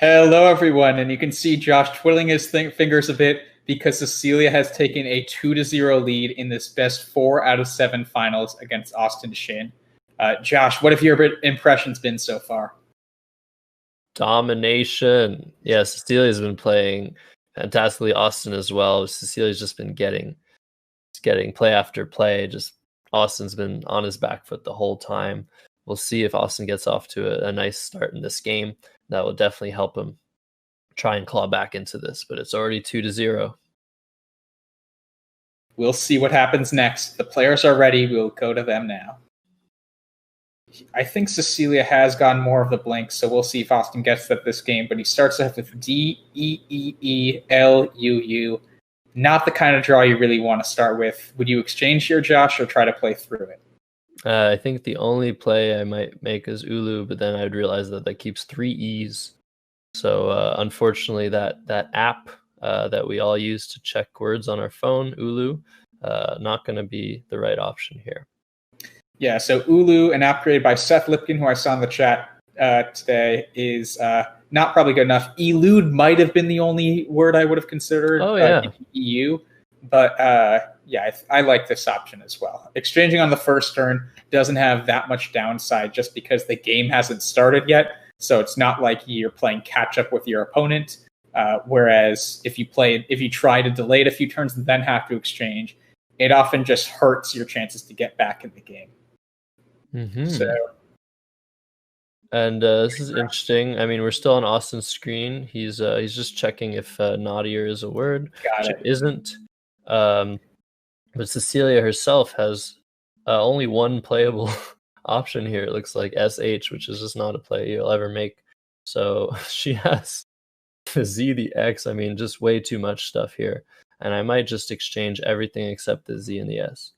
Hello, everyone, and you can see Josh twiddling his fingers a bit because Cecilia has taken a 2-0 lead in this best 4 out of 7 finals against Austin Shin. Josh, what have your impressions been so far? Domination. Yeah, Cecilia's been playing fantastically. Austin as well. Cecilia's just been getting play after play. Just Austin's been on his back foot the whole time. We'll see if Austin gets off to a nice start in this game. That will definitely help him try and claw back into this, but it's already 2-0. We'll see what happens next. The players are ready. We'll go to them now. I think Cecilia has gotten more of the blanks, so we'll see if Austin gets that this game, but he starts off with D-E-E-E-L-U-U. Not the kind of draw you really want to start with. Would you exchange here, Josh, or try to play through it? I think the only play I might make is Ulu, but then I'd realize that keeps 3 E's. So unfortunately, that app that we all use to check words on our phone, Ulu, not going to be the right option here. Yeah, so Ulu, an app created by Seth Lipkin, who I saw in the chat today, is not probably good enough. Elude might have been the only word I would have considered. Oh, yeah. EU, but I like this option as well. Exchanging on the first turn doesn't have that much downside just because the game hasn't started yet. So it's not like you're playing catch up with your opponent. Whereas if you try to delay it a few turns and then have to exchange, it often just hurts your chances to get back in the game. Mm-hmm. So, and this is interesting. I mean, we're still on Austin's screen. He's just checking if naughtier is a word, which it isn't. But Cecilia herself has only one playable option here. It looks like SH, which is just not a play you'll ever make. So she has the Z, the X. I mean, just way too much stuff here. And I might just exchange everything except the Z and the S.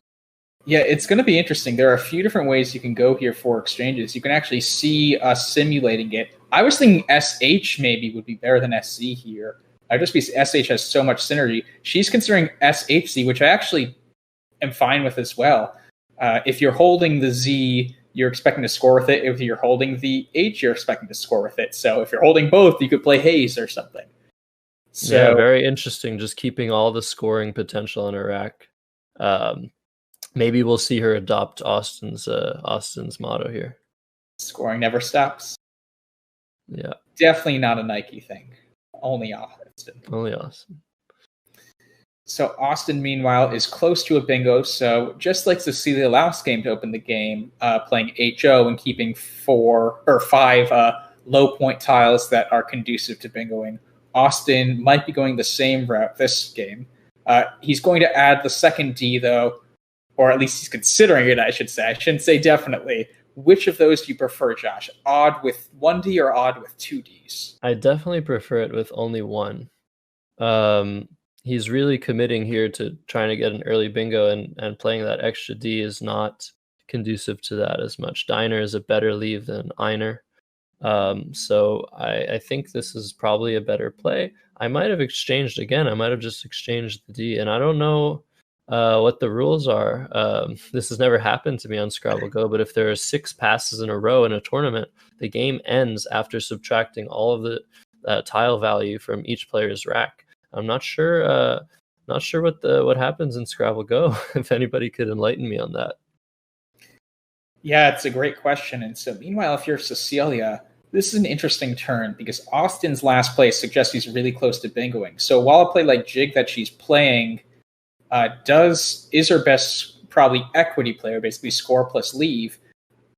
Yeah, it's going to be interesting. There are a few different ways you can go here for exchanges. You can actually see us simulating it. I was thinking SH maybe would be better than SZ here. Just because SH has so much synergy. She's considering SHZ, which I actually am fine with as well. If you're holding the Z, you're expecting to score with it. If you're holding the H, you're expecting to score with it. So if you're holding both, you could play Hayes or something. So, yeah, very interesting. Just keeping all the scoring potential in her rack. Maybe we'll see her adopt Austin's motto here. Scoring never stops. Yeah. Definitely not a Nike thing. Only Austin. Only Austin. So Austin, meanwhile, is close to a bingo. So just like Cecilia last game to open the game, playing HO and keeping 4 or 5 low point tiles that are conducive to bingoing, Austin might be going the same route this game. He's going to add the second D, though, or at least he's considering it, I should say. I shouldn't say definitely. Which of those do you prefer, Josh? Odd with 1D or odd with 2 Ds? I definitely prefer it with only 1. He's really committing here to trying to get an early bingo, and playing that extra D is not conducive to that as much. Diner is a better leave than Einer. So I think this is probably a better play. I might have exchanged again. I might have just exchanged the D, and I don't know what the rules are. This has never happened to me on Scrabble GO, but if there are 6 passes in a row in a tournament, the game ends after subtracting all of the tile value from each player's rack. I'm not sure what happens in Scrabble GO. If anybody could enlighten me on that. Yeah, it's a great question. And so meanwhile, if you're Cecilia, this is an interesting turn because Austin's last play suggests he's really close to bingoing. So while a play like Jig that she's playing is her best probably equity player, basically score plus leave,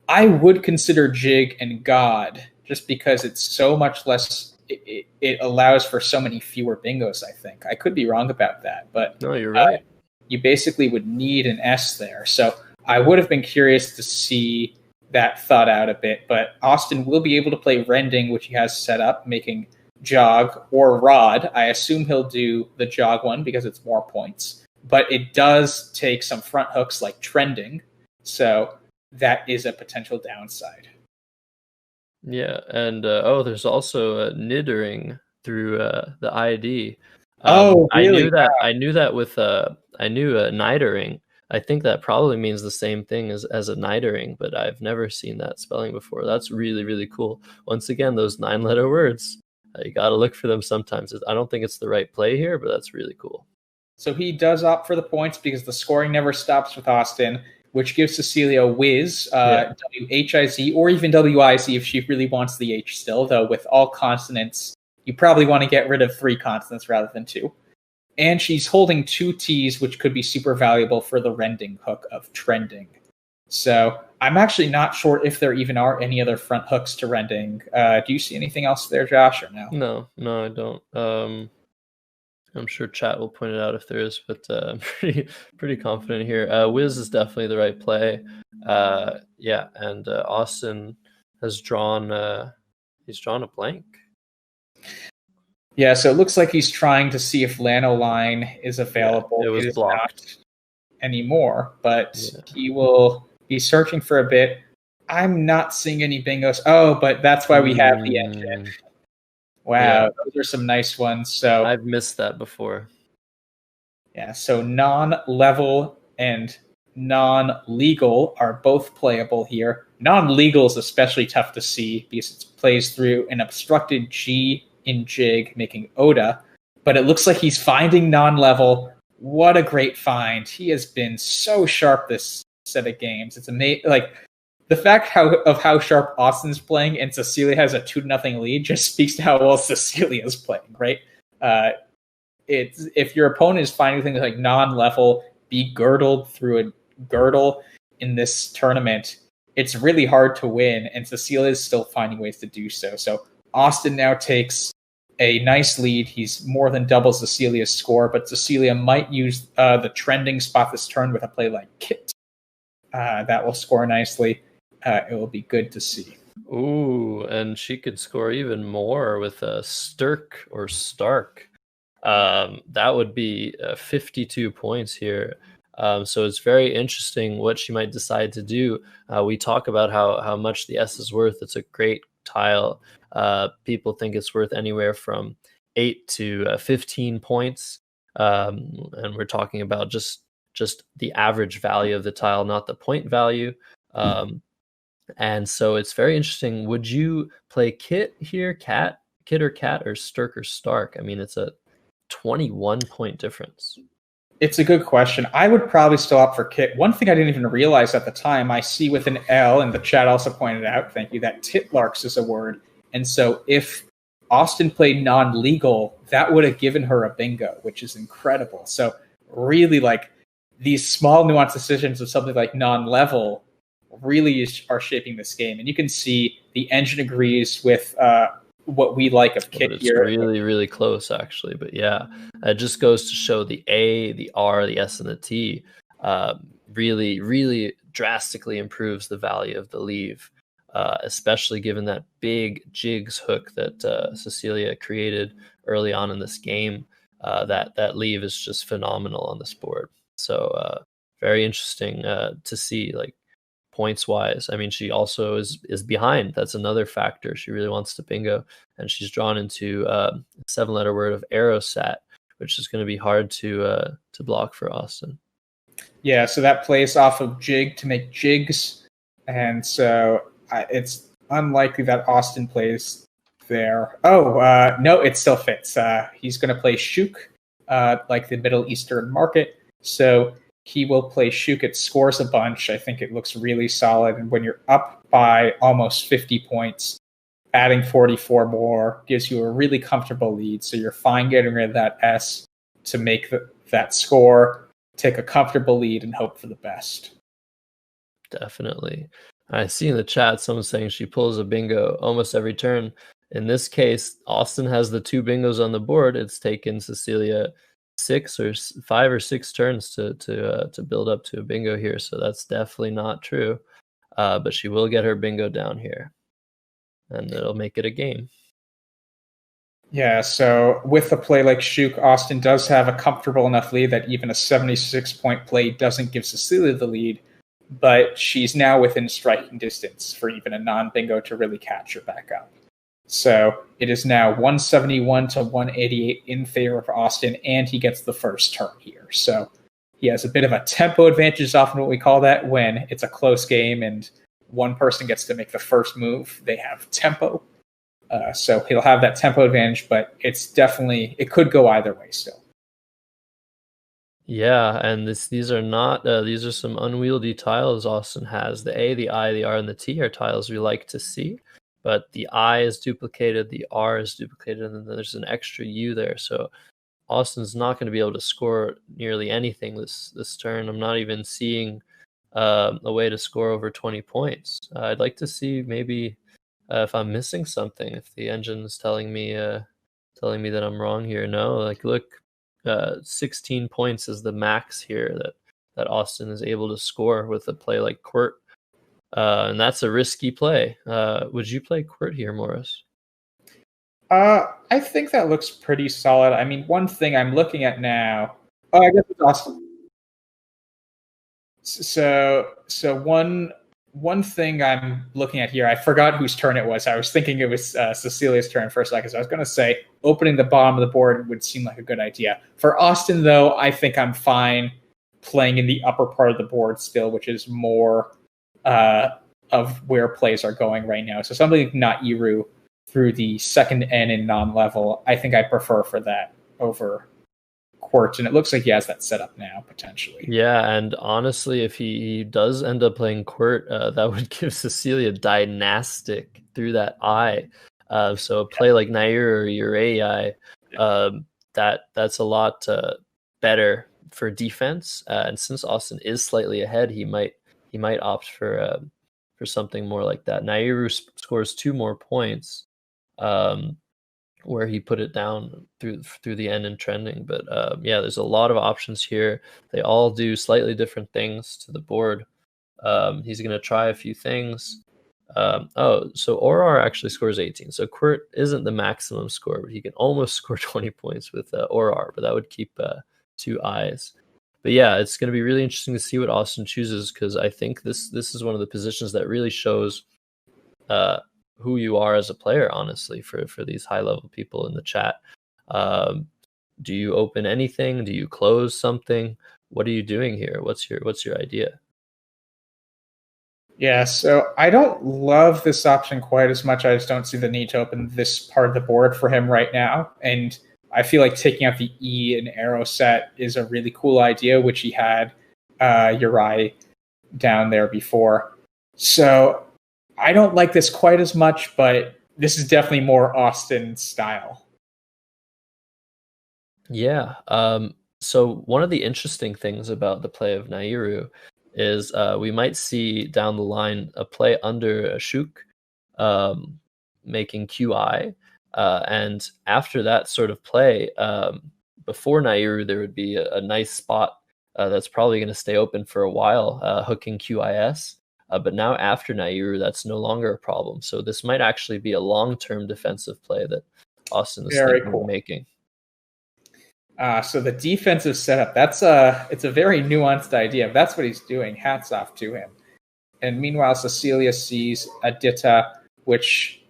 I would consider Jig and God just because it's so much less. It allows for so many fewer bingos, I think. I could be wrong about that, but no, you're right. You basically would need an S there. So I would have been curious to see that thought out a bit, but Austin will be able to play Rending, which he has set up, making Jog or Rod. I assume he'll do the Jog one because it's more points, but it does take some front hooks like Trending, so that is a potential downside. Yeah, and there's also niddering through the ID. Really? I knew that with nidering. I think that probably means the same thing as a nidering, but I've never seen that spelling before. That's really, really cool. Once again, those 9-letter words You got to look for them sometimes. I don't think it's the right play here, but that's really cool. So he does opt for the points because the scoring never stops with Austin, which gives Cecilia a whiz, W-H-I-Z, or even W-I-Z if she really wants the H still, though with all consonants, you probably want to get rid of 3 consonants rather than 2. And she's holding 2 T's, which could be super valuable for the rending hook of trending. So I'm actually not sure if there even are any other front hooks to rending. Do you see anything else there, Josh, or no? No, I don't. I'm sure chat will point it out if there is, but I'm pretty confident here. Wiz is definitely the right play. And Austin has drawn a blank. Yeah, so it looks like he's trying to see if Lano line is available. Yeah, it was blocked. Not anymore, but he will be searching for a bit. I'm not seeing any bingos. Oh, but that's why we have the engine. Wow, those are some nice ones. So I've missed that before. Yeah, so non-level and non-legal are both playable here. Non-legal is especially tough to see because it plays through an obstructed G in jig, making Oda. But it looks like he's finding non-level. What a great find. He has been so sharp this set of games. It's amazing. Like, the fact of how sharp Austin's playing and Cecilia has a 2-0 lead just speaks to how well Cecilia's playing, right? If your opponent is finding things like non-level, be girdled through a girdle in this tournament, it's really hard to win, and Cecilia is still finding ways to do so. So Austin now takes a nice lead. He's more than double Cecilia's score, but Cecilia might use the trending spot this turn with a play like Kit. That will score nicely. It will be good to see. Ooh, and she could score even more with a Stirk or Stark. That would be 52 points here. So it's very interesting what she might decide to do. We talk about how much the S is worth. It's a great tile. People think it's worth anywhere from 8 to 15 points. And we're talking about just the average value of the tile, not the point value. And so it's very interesting. Would you play Kit here, Kit or Cat, or Stirk or Stark? I mean, it's a 21 point difference. It's a good question. I would probably still opt for Kit. One thing I didn't even realize at the time, I see with an L, and the chat also pointed out, thank you, that titlarks is a word. And so if Austin played non-legal, that would have given her a bingo, which is incredible. So really, like, these small nuanced decisions of something like non-level really are shaping this game. And you can see the engine agrees with what we like of Kit here. It's really, really close, actually. But yeah, it just goes to show the A, the R, the S, and the T really, really drastically improves the value of the leave, especially given that big jigs hook that Cecilia created early on in this game. That leave is just phenomenal on this board. So very interesting to see, like, points wise. I mean, she also is behind. That's another factor. She really wants to bingo, and she's drawn into a 7-letter word of Aerosat, which is going to be hard to block for Austin. Yeah, so that plays off of jig to make jigs, and so it's unlikely that Austin plays there. No, it still fits. He's going to play Shuk, like the Middle Eastern market. So he will play Shuk. It scores a bunch. I think it looks really solid. And when you're up by almost 50 points, adding 44 more gives you a really comfortable lead. So you're fine getting rid of that S to make that score, take a comfortable lead, and hope for the best. Definitely. I see in the chat someone saying she pulls a bingo almost every turn. In this case, Austin has the 2 bingos on the board. It's taken Cecilia 5 or 6 turns to build up to a bingo here, so that's definitely not true. But she will get her bingo down here, and it'll make it a game. Yeah, so with a play like Shuk, Austin does have a comfortable enough lead that even a 76-point play doesn't give Cecilia the lead, but she's now within striking distance for even a non-bingo to really catch her back up. So it is now 171 to 188 in favor of Austin, and he gets the first turn here. So he has a bit of a tempo advantage, is often what we call that, when it's a close game and one person gets to make the first move. They have tempo. So he'll have that tempo advantage, but it could go either way still. Yeah, and these are some unwieldy tiles Austin has. The A, the I, the R, and the T are tiles we like to see, but the I is duplicated, the R is duplicated, and then there's an extra U there. So Austin's not going to be able to score nearly anything this turn. I'm not even seeing a way to score over 20 points. I'd like to see maybe if I'm missing something, if the engine is telling me that I'm wrong here. No, like look. 16 points is the max here that Austin is able to score with a play like Quirt. And that's a risky play. Would you play Quirt here, Morris? I think that looks pretty solid. I mean, one thing I'm looking at now. Oh, I guess it's Austin. So one thing I'm looking at here, I forgot whose turn it was. I was thinking it was Cecilia's turn for a second. So I was going to say opening the bottom of the board would seem like a good idea. For Austin, though, I think I'm fine playing in the upper part of the board still, which is more of where plays are going right now. So something like Nairu through the second N in non-level, I think I prefer for that over Quirt, and it looks like he has that set up now potentially. Yeah, and honestly, if he does end up playing Quirt, that would give Cecilia dynastic through that I. So a play like Nair or Urei, that's a lot better for defense. And since Austin is slightly ahead, he might opt for something more like that. Nairu scores 2 more points. Where he put it down through the end and trending. But yeah, there's a lot of options here. They all do slightly different things to the board. He's going to try a few things. So Orar actually scores 18. So Quirt isn't the maximum score, but he can almost score 20 points with Orar, but that would keep 2 eyes. But yeah, it's going to be really interesting to see what Austin chooses, because I think this is one of the positions that really shows who you are as a player, honestly, for these high level people in the chat. Do you open anything? Do you close something? What are you doing here? What's your idea? Yeah, so I don't love this option quite as much. I just don't see the need to open this part of the board for him right now. And I feel like taking out the E and arrow set is a really cool idea, which he had Uri down there before. So I don't like this quite as much, but this is definitely more Austin style. Yeah. So one of the interesting things about the play of Nairu is we might see down the line a play under a Shuk, making QI. And after that sort of play, before Nairu, there would be a nice spot that's probably going to stay open for a while, hooking QIS. But now after Nairu, that's no longer a problem. So this might actually be a long-term defensive play that Austin is thinking of making. So the defensive setup, it's a very nuanced idea. If that's what he's doing, hats off to him. And meanwhile, Cecilia sees Adita, which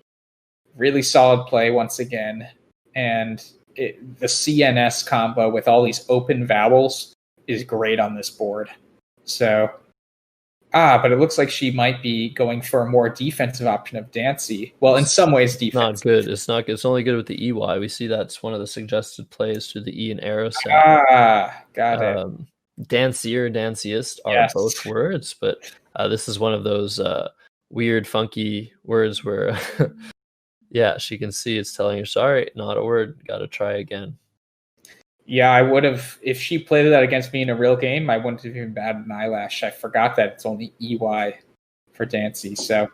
really solid play once again. And the CNS combo with all these open vowels is great on this board. So... but it looks like she might be going for a more defensive option of Dancy. Well, in some ways, defensive. Not good. It's not good. It's only good with the EY. We see that's one of the suggested plays to the E and arrow set. Got it. Dancy or danciest are both words, but this is one of those weird, funky words where, yeah, she can see it's telling her, sorry, not a word. Got to try again. Yeah, I would have, if she played that against me in a real game, I wouldn't have even batted an eyelash. I forgot that it's only EY for Dancy. So,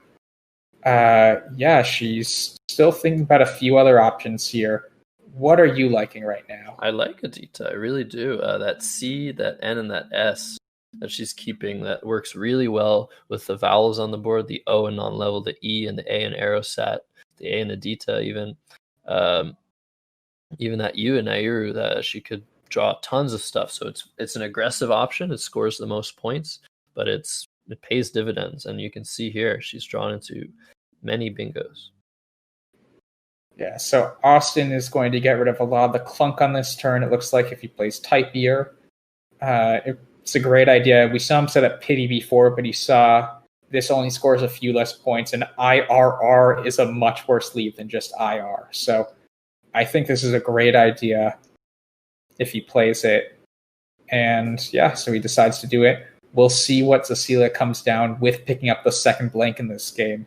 yeah, she's still thinking about a few other options here. What are you liking right now? I like Adita. I really do. That C, that N, and that S that she's keeping, that works really well with the vowels on the board, the O and non-level, the E and the A and arrow set, the A and Adita even. Even that U and Nairu, that she could draw tons of stuff. So it's an aggressive option. It scores the most points, but it pays dividends. And you can see here, she's drawn into many bingos. Yeah, so Austin is going to get rid of a lot of the clunk on this turn. It looks like if he plays Type Ear. It's a great idea. We saw him set up Pity before, but he saw this only scores a few less points, and IRR is a much worse lead than just IR. So I think this is a great idea if he plays it. And yeah, so he decides to do it. We'll see what Cecilia comes down with picking up the second blank in this game.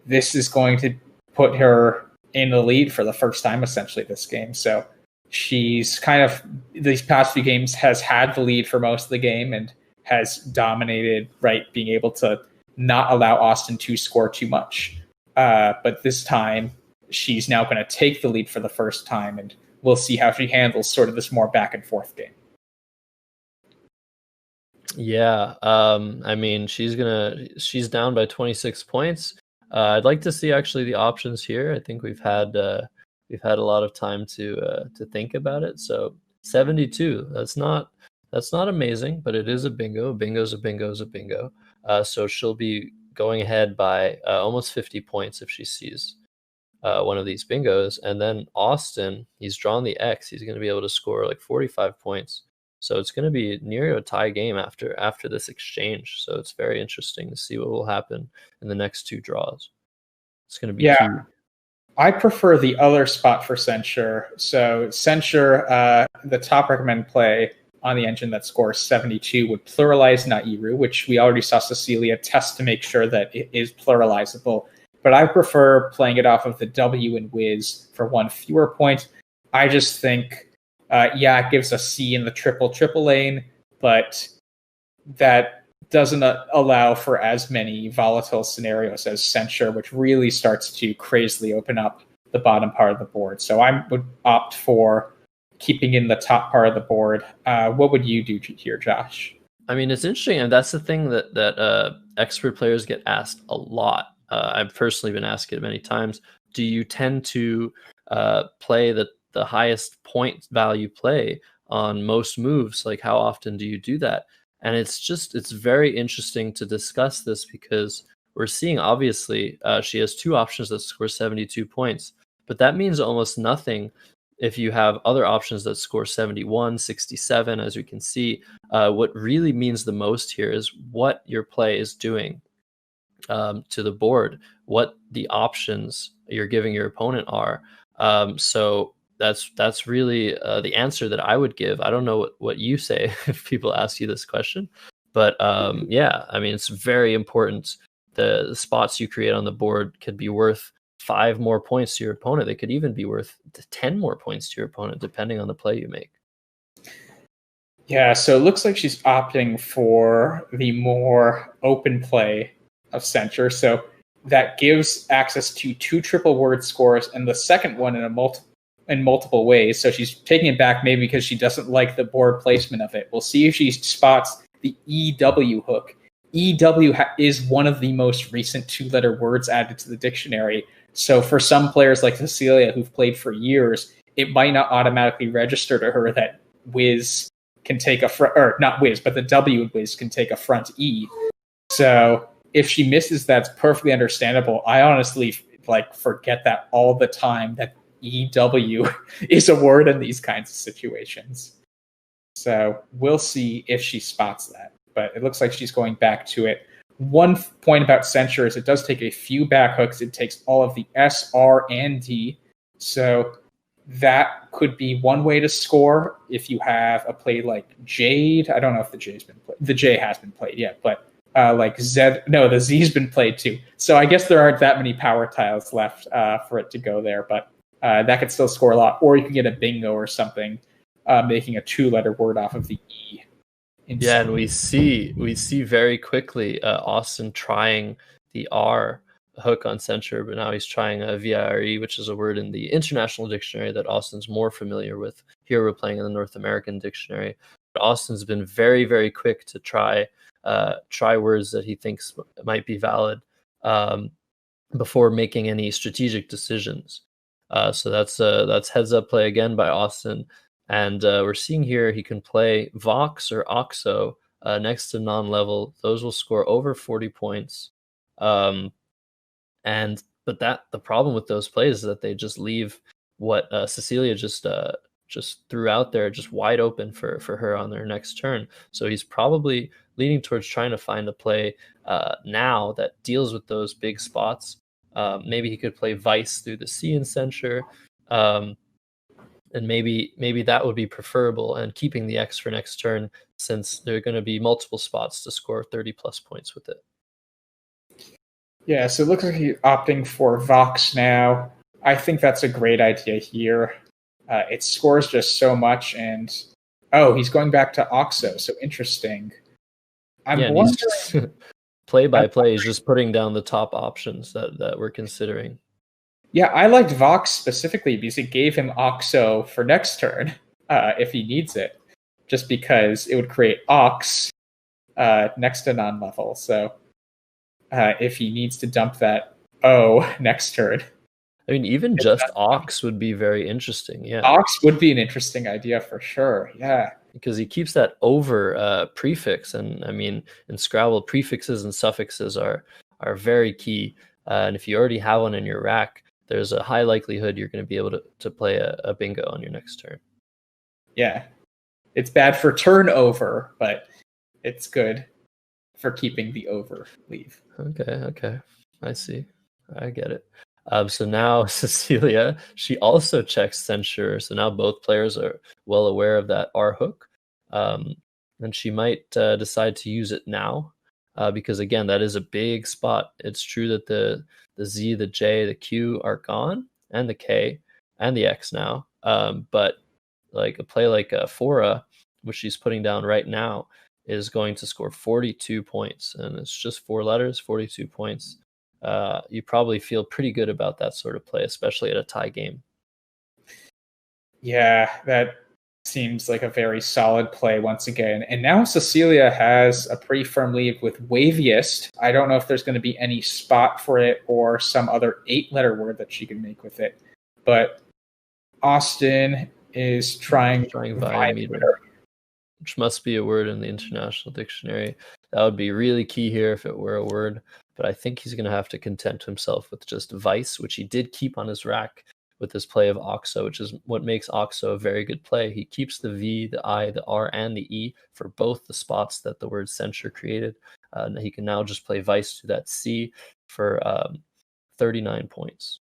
This is going to put her in the lead for the first time, essentially, this game. So she's kind of, these past few games, has had the lead for most of the game and has dominated, right, being able to not allow Austin to score too much. But this time, she's now going to take the lead for the first time, and we'll see how she handles sort of this more back and forth game. Yeah, I mean, she's down by 26 points. I'd like to see actually the options here. I think we've had a lot of time to think about it. So 72, that's not amazing, but it is a bingo. A bingo's a bingo's a bingo. So she'll be going ahead by almost 50 points if she sees one of these bingos. And then Austin, he's drawn the X. He's going to be able to score like 45 points. So it's going to be near a tie game after this exchange. So it's very interesting to see what will happen in the next two draws. It's going to be key. I prefer the other spot for censure. So censure, the top recommended play on the engine that scores 72 would pluralize Nairu, which we already saw Cecilia test to make sure that it is pluralizable. But I prefer playing it off of the W and Whiz for one fewer point. I just think, it gives a C in the triple lane, but that doesn't allow for as many volatile scenarios as censure, which really starts to crazily open up the bottom part of the board. So I would opt for keeping in the top part of the board. What would you do here, Josh? I mean, it's interesting, and that's the thing that expert players get asked a lot. I've personally been asked it many times. Do you tend to play the highest point value play on most moves? Like, how often do you do that? And it's very interesting to discuss this, because we're seeing, obviously, she has two options that score 72 points, but that means almost nothing if you have other options that score 71, 67, as we can see. What really means the most here is what your play is doing to the board, what the options you're giving your opponent are. So that's really the answer that I would give. I don't know what you say if people ask you this question, but yeah, I mean, it's very important. The spots you create on the board could be worth 5 more points to your opponent. They could even be worth 10 more points to your opponent, depending on the play you make. Yeah, so it looks like she's opting for the more open play of censure. So that gives access to 2 triple word scores, and the second one in multiple ways. So she's taking it back maybe because she doesn't like the board placement of it. We'll see if she spots the EW hook. EW is one of the most recent 2-letter words added to the dictionary. So for some players like Cecilia, who've played for years, it might not automatically register to her that Whiz can take a front, or not Whiz, but the W and Whiz can take a front E. So if she misses, that's perfectly understandable. I honestly forget that all the time, that EW is a word in these kinds of situations. So we'll see if she spots that. But it looks like she's going back to it. One point about censure is it does take a few back hooks. It takes all of the S, R, and D. So that could be one way to score if you have a play like Jade. I don't know if the J's been played. The J has been played yet, but like Z. No, the Z's been played too. So I guess there aren't that many power tiles left for it to go there, but that could still score a lot. Or you can get a bingo or something, making a 2-letter word off of the E. Yeah, and we see very quickly Austin trying the R hook on censure, but now he's trying a VIRE, which is a word in the international dictionary that Austin's more familiar with. Here we're playing in the North American dictionary. But Austin's been very, very quick to try words that he thinks might be valid before making any strategic decisions. So that's heads up play again by Austin. And we're seeing here he can play Vox or Oxo next to non-level. Those will score over 40 points. But the problem with those plays is that they just leave what Cecilia just threw out there just wide open for her on their next turn. So he's probably leaning towards trying to find a play now that deals with those big spots. Maybe he could play Vice through the C in censure, and maybe that would be preferable, and keeping the X for next turn, since there are going to be multiple spots to score 30 plus points with it. Yeah, so it looks like he's opting for Vox now. I think that's a great idea here. It scores just so much, and he's going back to Oxo, so interesting. I'm wondering... play by play, he's just putting down the top options that we're considering. Yeah, I liked Vox specifically because it gave him Oxo for next turn if he needs it, just because it would create Ox next to non-level. So if he needs to dump that next turn. I mean, even just Ox would be very interesting. Yeah, Ox would be an interesting idea for sure. Yeah, because he keeps that over prefix, and I mean, in Scrabble, prefixes and suffixes are very key. And if you already have one in your rack, there's a high likelihood you're going to be able to play a bingo on your next turn. Yeah, it's bad for turnover, but it's good for keeping the over leave. Okay, I see. I get it. So now Cecilia, she also checks censure. So now both players are well aware of that R hook. And she might decide to use it now because, again, that is a big spot. It's true that the Z, the J, the Q are gone, and the K and the X now. But like a play like Fora, which she's putting down right now, is going to score 42 points. And it's just 4 letters, 42 points. You probably feel pretty good about that sort of play, especially at a tie game. Yeah, that seems like a very solid play once again. And now Cecilia has a pretty firm lead with Waviest. I don't know if there's going to be any spot for it or some other 8-letter word that she can make with it. But Austin is trying Vimeter, which must be a word in the International Dictionary. That would be really key here if it were a word. But I think he's going to have to content himself with just Vice, which he did keep on his rack with his play of Oxo, which is what makes Oxo a very good play. He keeps the V, the I, the R, and the E for both the spots that the word censure created. He can now just play Vice to that C for 39 points.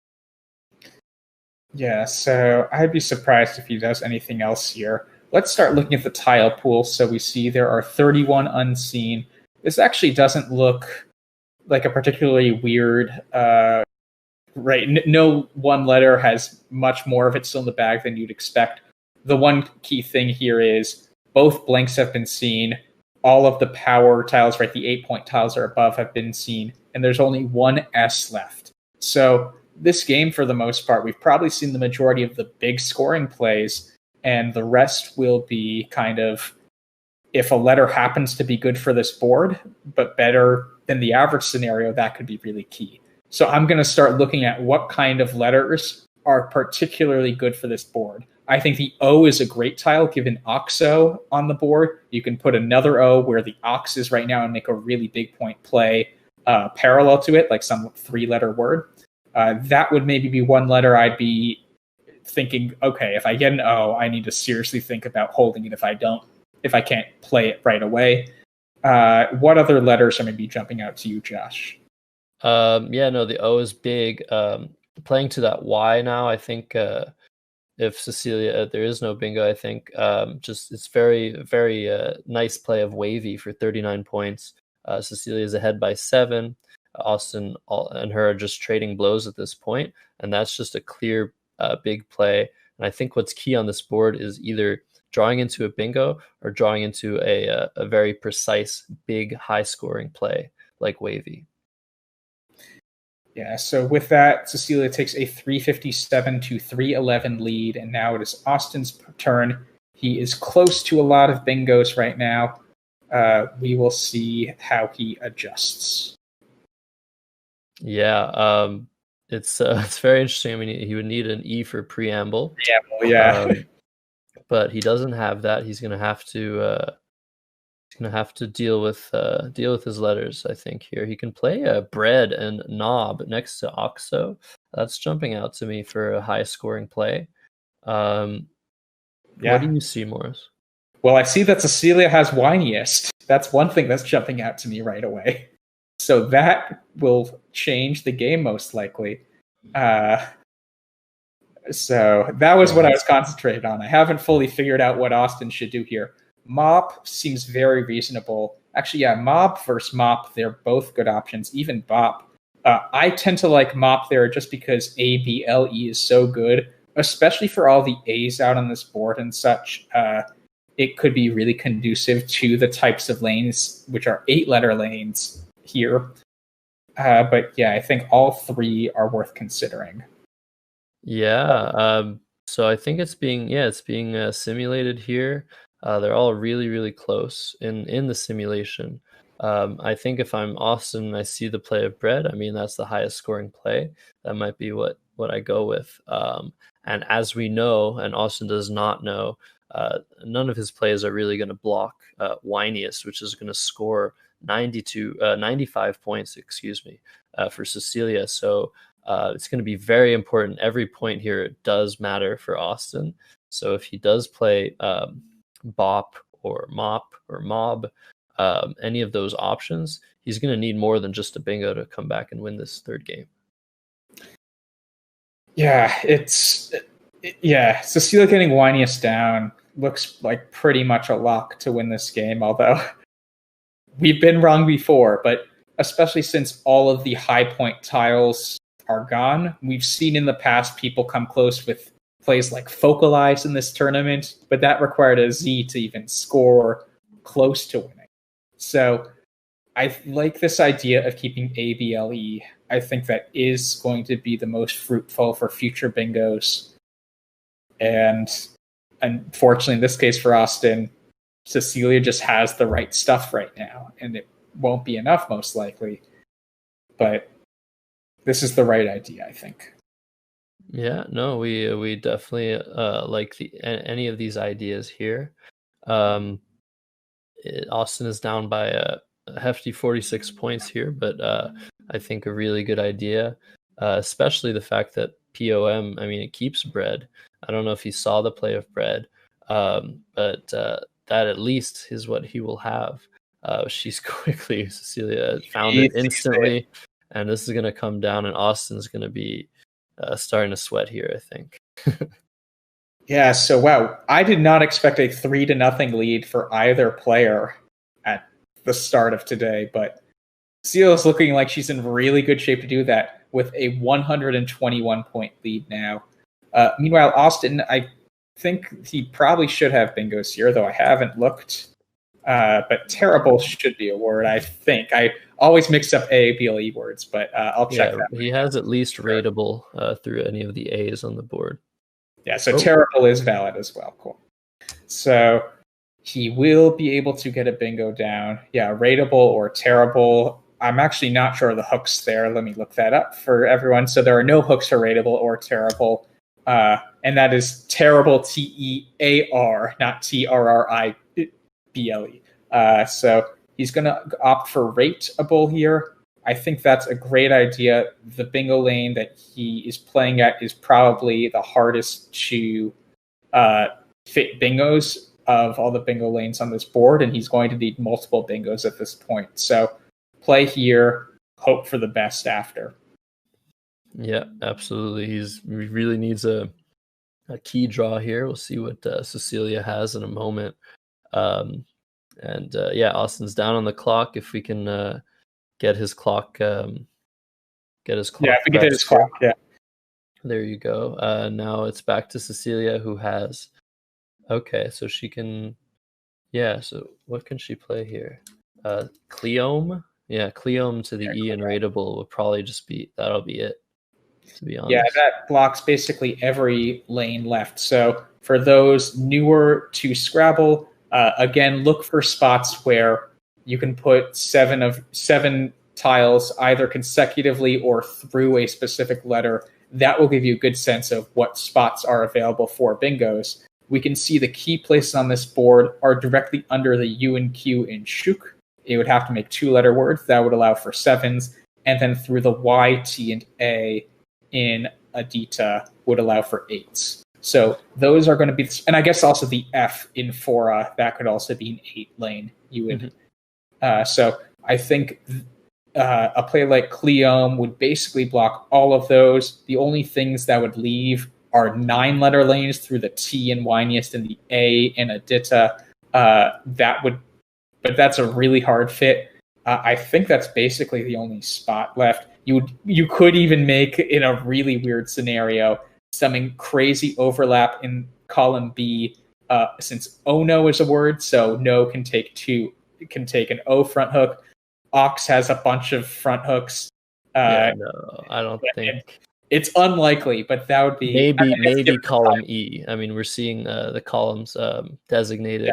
Yeah, so I'd be surprised if he does anything else here. Let's start looking at the tile pool. So we see there are 31 unseen. This actually doesn't look like a particularly weird, right? No one letter has much more of it still in the bag than you'd expect. The one key thing here is both blanks have been seen. All of the power tiles, right, the 8-point tiles are above, have been seen, and there's only one S left. So this game, for the most part, we've probably seen the majority of the big scoring plays, and the rest will be kind of, if a letter happens to be good for this board, but better than the average scenario, that could be really key. So I'm going to start looking at what kind of letters are particularly good for this board. I think the O is a great tile given Oxo on the board. You can put another O where the Ox is right now and make a really big point play parallel to it, like some 3-letter word. That would maybe be one letter I'd be thinking, okay, if I get an O, I need to seriously think about holding it if I can't play it right away. What other letters are maybe jumping out to you, Josh? The O is big. Playing to that Y now, I think if Cecilia, there is no bingo, I think just it's very, very nice play of Wavy for 39 points. Cecilia is ahead by 7. Austin and her are just trading blows at this point, and that's just a clear big play. And I think what's key on this board is either drawing into a bingo or drawing into a very precise, big, high-scoring play like Wavy. Yeah, so with that, Cecilia takes a 357 to 311 lead, and now it is Austin's turn. He is close to a lot of bingos right now. We will see how he adjusts. Yeah, it's very interesting. I mean, he would need an E for preamble. Yeah. But he doesn't have that. He's gonna have to deal with his letters. I think here he can play bread and knob next to Oxo. That's jumping out to me for a high scoring play. What do you see, Morris? Well, I see that Cecilia has whiniest. That's one thing that's jumping out to me right away. So that will change the game most likely. So that was what I was concentrated on. I haven't fully figured out what Austin should do here. Mop seems very reasonable. Actually, yeah, Mob versus Mop, they're both good options. Even Bop. I tend to like Mop there just because ABLE is so good, especially for all the A's out on this board and such. It could be really conducive to the types of lanes, which are 8-letter lanes here. But yeah, I think all three are worth considering. Yeah. So I think it's being simulated here. They're all really, really close in the simulation. I think if I'm Austin and I see the play of Bread, I mean, that's the highest scoring play. That might be what I go with. And as we know, and Austin does not know, none of his plays are really going to block Whiniest, which is going to score 95 points, for Cecilia. So it's going to be very important. Every point here does matter for Austin. So if he does play Bop or Mop or Mob, any of those options, he's going to need more than just a bingo to come back and win this third game. Yeah, Cecilia getting Whiniest down looks like pretty much a lock to win this game, although we've been wrong before, but especially since all of the high point tiles are gone. We've seen in the past people come close with plays like Focalize in this tournament, but that required a Z to even score close to winning. So I like this idea of keeping ABLE. I think that is going to be the most fruitful for future bingos. And unfortunately, in this case for Austin, Cecilia just has the right stuff right now, and it won't be enough most likely. But this is the right idea, I think. Yeah, no, we definitely like any of these ideas here. Austin is down by a hefty 46 points here, but I think a really good idea, especially the fact that POM, I mean, it keeps Bread. I don't know if he saw the play of Bread, but that at least is what he will have. She's quickly, Cecilia found it instantly, and this is going to come down, and Austin's going to be starting to sweat here, I think. Yeah, so wow, I did not expect a 3-0 lead for either player at the start of today, but Cecilia's looking like she's in really good shape to do that with a 121-point lead now. Meanwhile, Austin, I think he probably should have bingos here, though I haven't looked. But terrible should be a word, I think. I always mix up ABLE words, but I'll check that. He has at least rateable through any of the A's on the board. Yeah, so terrible is valid as well. Cool. So he will be able to get a bingo down. Yeah, rateable or terrible. I'm actually not sure of the hooks there. Let me look that up for everyone. So there are no hooks for rateable or terrible. And that is terrible, TEAR, not TRRIBLE. So he's going to opt for rateable here. I think that's a great idea. The bingo lane that he is playing at is probably the hardest to fit bingos of all the bingo lanes on this board, and he's going to need multiple bingos at this point. So play here, hope for the best after. Yeah, absolutely. He really needs a key draw here. We'll see what Cecilia has in a moment. Austin's down on the clock. If we can get his clock, Yeah, if we can hit his clock, yeah. There you go. Now it's back to Cecilia, who has. Okay, so she can. Yeah, so what can she play here? Cleome? Yeah, Cleome to the E and rateable will probably just be. That'll be it, to be honest. Yeah, that blocks basically every lane left. So for those newer to Scrabble, again, look for spots where you can put 7 tiles either consecutively or through a specific letter. That will give you a good sense of what spots are available for bingos. We can see the key places on this board are directly under the U and Q in Shuk. It would have to make 2-letter words. That would allow for 7s. And then through the Y, T, and A in Adita would allow for 8s. So those are going to be, and I guess also the F in Fora, that could also be an 8 lane. You would So I think a play like Cleome would basically block all of those. The only things that would leave are 9-letter lanes through the T and Winiest and the A and Adita. But that's a really hard fit. I think that's basically the only spot left. You could even make, in a really weird scenario, some crazy overlap in column B, since oh no is a word, so no can take an O front hook. Ox has a bunch of front hooks. No, I don't think it's unlikely, but that would be maybe column E. I mean, we're seeing the columns designated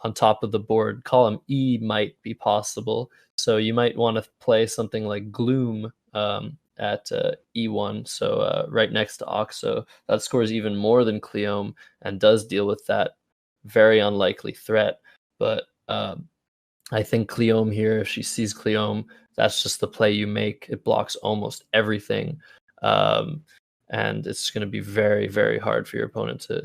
on top of the board. Column E might be possible, so you might want to play something like Gloom at E1, so right next to Ox. So that scores even more than Cleome and does deal with that very unlikely threat. But I think Cleome here, if she sees Cleome, that's just the play you make. It blocks almost everything. And it's going to be very, very hard for your opponent to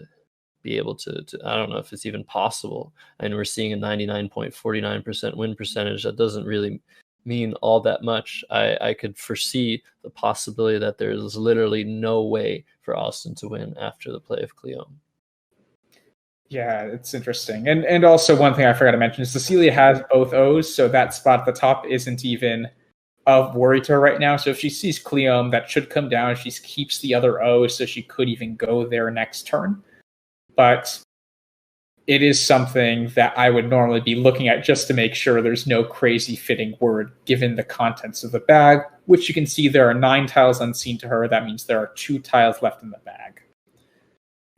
be able to I don't know if it's even possible. And we're seeing a 99.49% win percentage. That doesn't really mean all that much. I could foresee the possibility that there's literally no way for Austin to win after the play of Cleome. Yeah, it's interesting. And also one thing I forgot to mention is Cecilia has both O's, so that spot at the top isn't even of worry to her right now. So if she sees Cleome, that should come down. She keeps the other O, so she could even go there next turn. But it is something that I would normally be looking at just to make sure there's no crazy fitting word given the contents of the bag, which you can see there are 9 tiles unseen to her. That means there are 2 tiles left in the bag.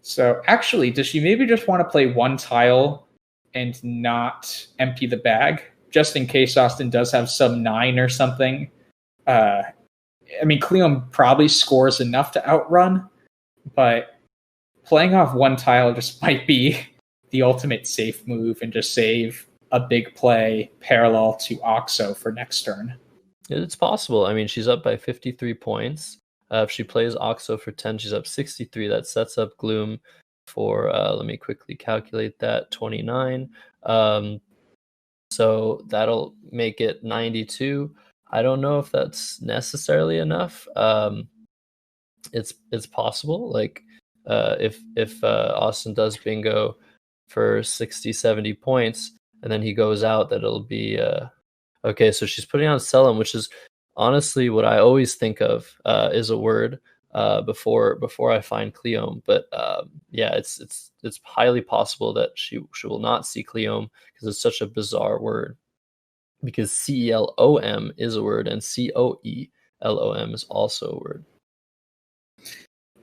So actually, does she maybe just want to play 1 tile and not empty the bag, just in case Austin does have some 9 or something? I mean, Cleome probably scores enough to outrun, but playing off 1 tile just might be the ultimate safe move and just save a big play parallel to Oxo for next turn. It's possible. I mean, she's up by 53 points. If she plays Oxo for 10, she's up 63. That sets up Gloom for, let me quickly calculate that, 29. So that'll make it 92. I don't know if that's necessarily enough. It's possible. Like if Austin does bingo for 60, 70 points, and then he goes out, that it'll be okay. So she's putting on Selim, which is honestly what I always think of is a word before I find Cleome. But yeah, it's highly possible that she will not see Cleome because it's such a bizarre word. Because CELOM is a word and COELOM is also a word.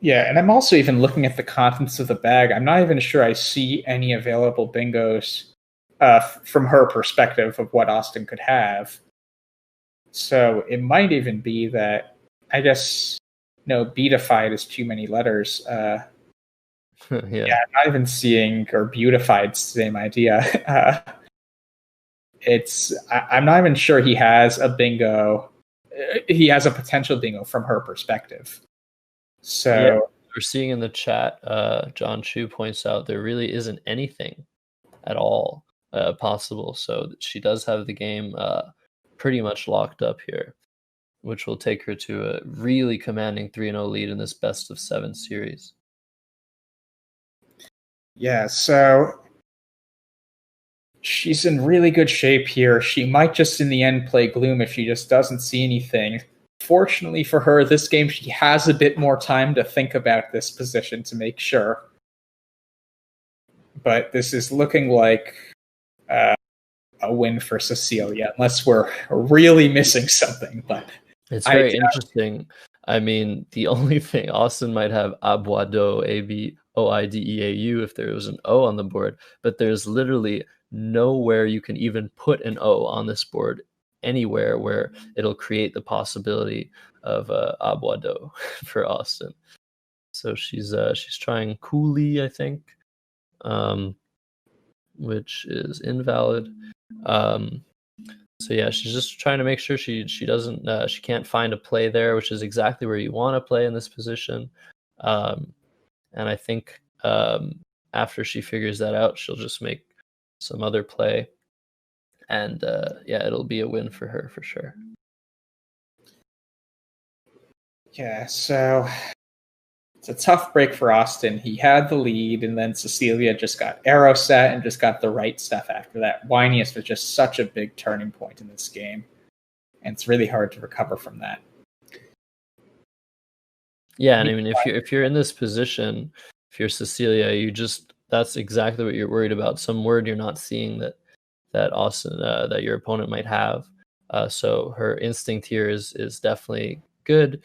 Yeah, and I'm also even looking at the contents of the bag. I'm not even sure I see any available bingos from her perspective of what Austin could have. So it might even be that, I guess, no, beatified is too many letters. Yeah, I'm not even seeing, or beautified, same idea. I'm not even sure he has a bingo. He has a potential bingo from her perspective. So yeah, we're seeing in the chat, John Chu points out there really isn't anything at all possible. So she does have the game pretty much locked up here, which will take her to a really commanding 3-0 lead in this best of 7 series. Yeah, so she's in really good shape here. She might just in the end play Gloom if she just doesn't see anything. Fortunately for her, this game she has a bit more time to think about this position to make sure. But this is looking like a win for Cecilia, unless we're really missing something. But it's very interesting. I mean, the only thing, Austin might have Aboideau, Aboideau, if there was an O on the board, but there's literally nowhere you can even put an O on this board anywhere where it'll create the possibility of Aboideau for Austin. So she's trying Cooley, I think, which is invalid. So yeah, she's just trying to make sure she doesn't she can't find a play there, which is exactly where you want to play in this position. And I think after she figures that out, she'll just make some other play. And yeah, it'll be a win for her for sure. Yeah, so it's a tough break for Austin. He had the lead, and then Cecilia just got arrow set and just got the right stuff after that. Winiest was just such a big turning point in this game, and it's really hard to recover from that. Yeah, and I mean, if you're in this position, if you're Cecilia, that's exactly what you're worried about. Some word you're not seeing that Austin that your opponent might have. So her instinct here is definitely good.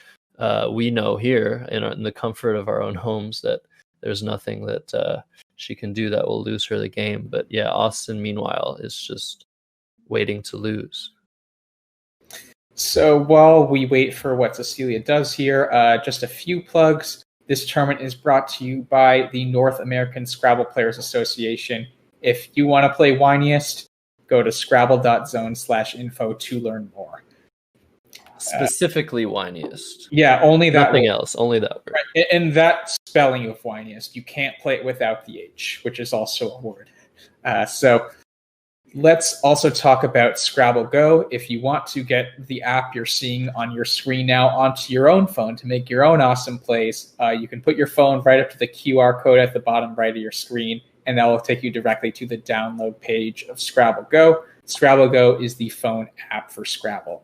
We know here in the comfort of our own homes that there's nothing that she can do that will lose her the game. But yeah, Austin, meanwhile, is just waiting to lose. So while we wait for what Cecilia does here, just a few plugs. This tournament is brought to you by the North American Scrabble Players Association. If you want to play Winiest, go to scrabble.zone/info to learn more. Specifically Winiest. Yeah, only that. Nothing else, only that word. Right. And that spelling of Winiest, you can't play it without the H, which is also a word. So let's also talk about Scrabble Go. If you want to get the app you're seeing on your screen now onto your own phone to make your own awesome plays, you can put your phone right up to the QR code at the bottom right of your screen, and that will take you directly to the download page of Scrabble Go. Scrabble Go is the phone app for Scrabble.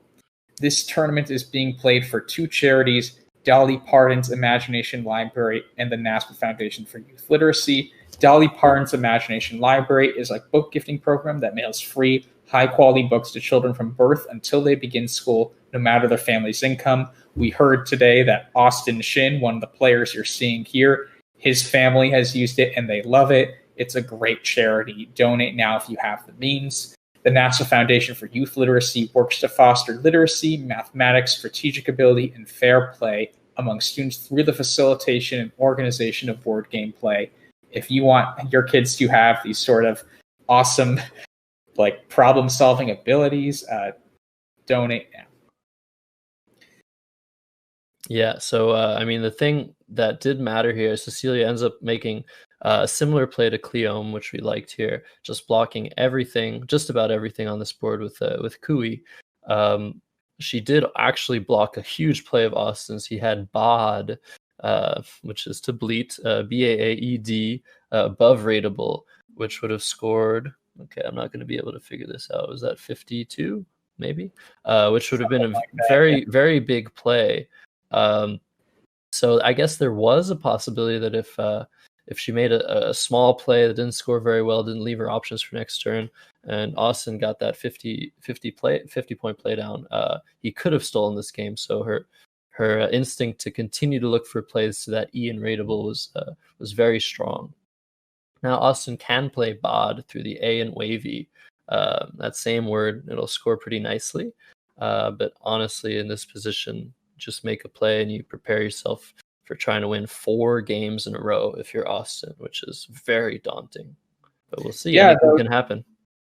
This tournament is being played for two charities, Dolly Parton's Imagination Library and the NASPA Foundation for Youth Literacy. Dolly Parton's Imagination Library is a book gifting program that mails free, high-quality books to children from birth until they begin school, no matter their family's income. We heard today that Austin Shin, one of the players you're seeing here, his family has used it and they love it. It's a great charity. Donate now if you have the means. The NASPA Foundation for Youth Literacy works to foster literacy, mathematics, strategic ability, and fair play among students through the facilitation and organization of board game play. If you want your kids to have these sort of awesome, like, problem-solving abilities, donate now. Yeah, so I mean, the thing that did matter here is Cecilia ends up making a similar play to Cleome, which we liked here, just blocking everything, just about everything on this board with Kui. She did actually block a huge play of Austin's. He had Baad, which is to bleat, Baaed, above rateable, which would have scored. Okay, I'm not going to be able to figure this out. Was that 52, maybe? Which would have been a very, very big play. So I guess there was a possibility that if she made a small play that didn't score very well, didn't leave her options for next turn, and Austin got that 50 point play down, he could have stolen this game. So her instinct to continue to look for plays to that E and rateable was very strong. Now Austin can play Bod through the A and wavy. That same word, it'll score pretty nicely. But honestly, in this position, just make a play and you prepare yourself for trying to win 4 games in a row if you're Austin, which is very daunting. But we'll see. Yeah, anything can happen.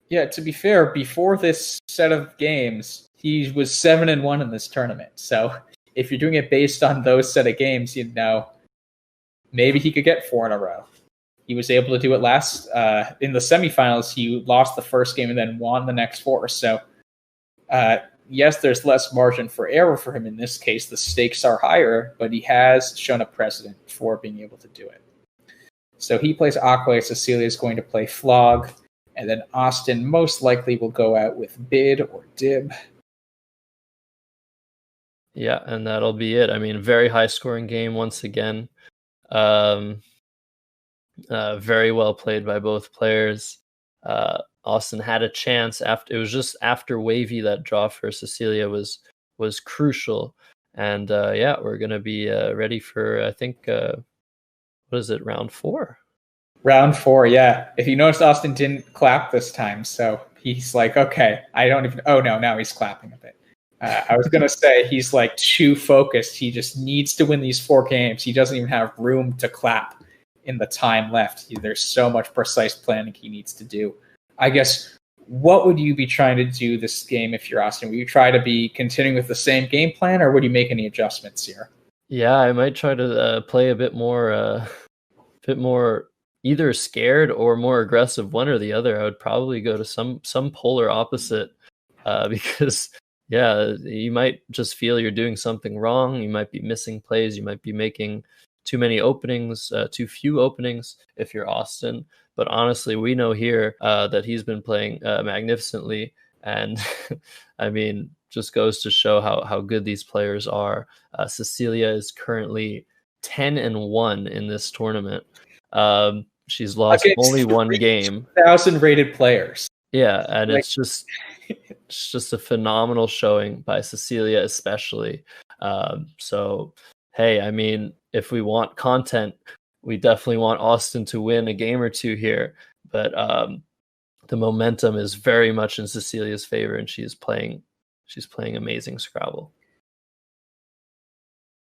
Yeah, to be fair, before this set of games, he was 7-1 in this tournament. So if you're doing it based on those set of games, you know, maybe he could get 4 in a row. He was able to do it last in the semifinals. He lost the first game and then won the next 4. So yes, there's less margin for error for him in this case. The stakes are higher, but he has shown a precedent for being able to do it. So he plays Aqua. Cecilia is going to play Flog. And then Austin most likely will go out with Bid or Dib. Yeah, and that'll be it. I mean, very high scoring game once again. Very well played by both players. Austin had a chance after, it was just after wavy that draw for Cecilia was crucial. And yeah, we're going to be ready for, I think, what is it, round 4? Round 4, yeah. If you notice, Austin didn't clap this time, so he's like, okay, I don't even, oh no, now he's clapping a bit. I was going to say he's like too focused. He just needs to win these 4 games. He doesn't even have room to clap in the time left. There's so much precise planning he needs to do. I guess, what would you be trying to do this game if you're Austin? Would you try to be continuing with the same game plan, or would you make any adjustments here? Yeah, I might try to play a bit more either scared or more aggressive, one or the other. I would probably go to some polar opposite, because yeah, you might just feel you're doing something wrong. You might be missing plays. You might be making too many openings, too few openings if you're Austin. But honestly, we know here that he's been playing magnificently. And I mean, just goes to show how good these players are. Cecilia is currently 10-1 in this tournament. She's lost only one game. 1,000 rated players. Yeah, and it's just a phenomenal showing by Cecilia, especially. So, hey, I mean, if we want content, we definitely want Austin to win a game or two here. But the momentum is very much in Cecilia's favor, and she's playing amazing Scrabble.